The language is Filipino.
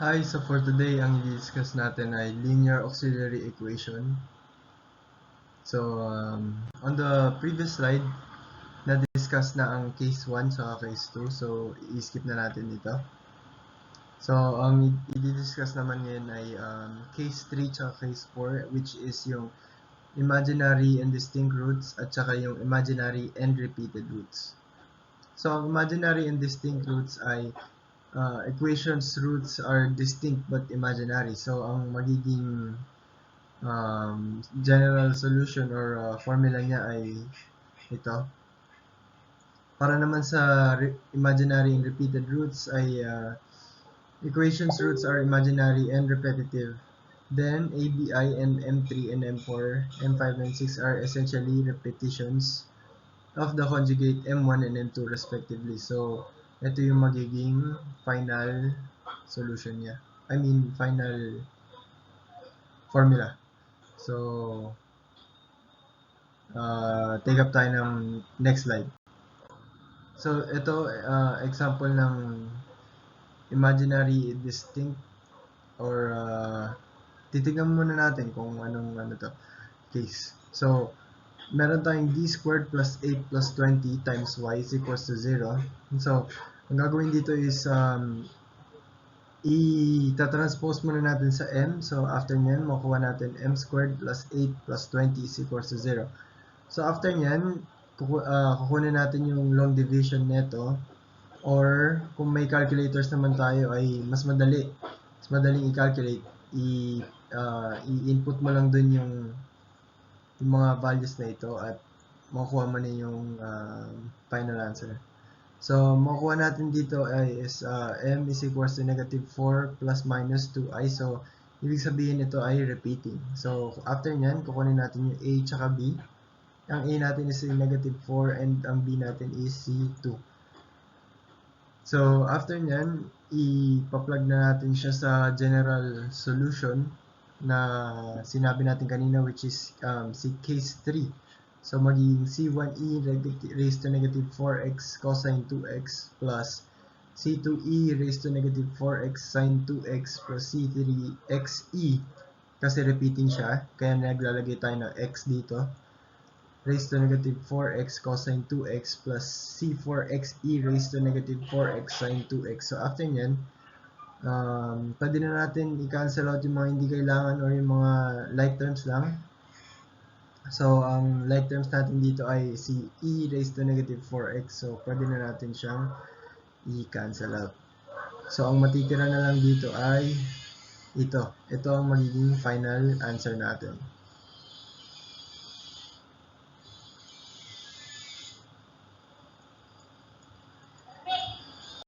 Hi, so for today, ang i-discuss natin ay linear auxiliary equation. So, on the previous slide, na-discuss na ang case 1 sa case 2. So, i-skip na natin dito. So, ang i-discuss naman ngayon ay case 3 at case 4, which is yung imaginary and distinct roots at saka yung imaginary and repeated roots. So, ang imaginary and distinct roots ay equations roots are distinct but imaginary. So, ang magiging general solution or formula niya ay ito. Para naman sa imaginary and repeated roots ay equations roots are imaginary and repetitive. Then, ABI and M3 and M4, M5 and 6 are essentially repetitions of the conjugate M1 and M2 respectively. So, ito yung magiging final solution niya. I mean, final formula. So, take up tayo ng next slide. So, ito, example ng imaginary distinct or titignan muna natin kung anong case. So, meron tayong d squared plus 8 plus 20 times y is equals to 0. So, ang gagawin dito is i-transpose muna natin sa m. So, after nyan, makuha natin m squared plus 8 plus 20 is equals to 0. So, after nyan, kukunin natin yung long division nito, or kung may calculators naman tayo ay mas madaling i-calculate. I-input mo lang dun yung mga values na ito at makukuha mo na yung final answer. So, makukuha natin dito ay is m is equals to negative 4 plus minus 2i. So, ibig sabihin ito ay repeating. So, after nyan, kukunin natin yung a tsaka b. Ang a natin is negative 4 and ang b natin is c2. So, after nyan, ipa-plug na natin siya sa general solution na sinabi natin kanina, which is si case 3. So, magiging C1e raised to negative 4x cosine 2x plus C2e raised to negative 4x sine 2x plus C3xe kasi repeating siya, kaya naglalagay tayo ng x dito, raised to negative 4x cosine 2x plus C4xe raised to negative 4x sine 2x. So, after nyan, pwede na natin i-cancel out yung mga hindi kailangan or yung mga like terms lang. So, ang like terms natin dito ay si e raised to negative 4x. So, pwede na natin siyang i-cancel out. So, ang matitira na lang dito ay ito. Ito ang magiging final answer natin.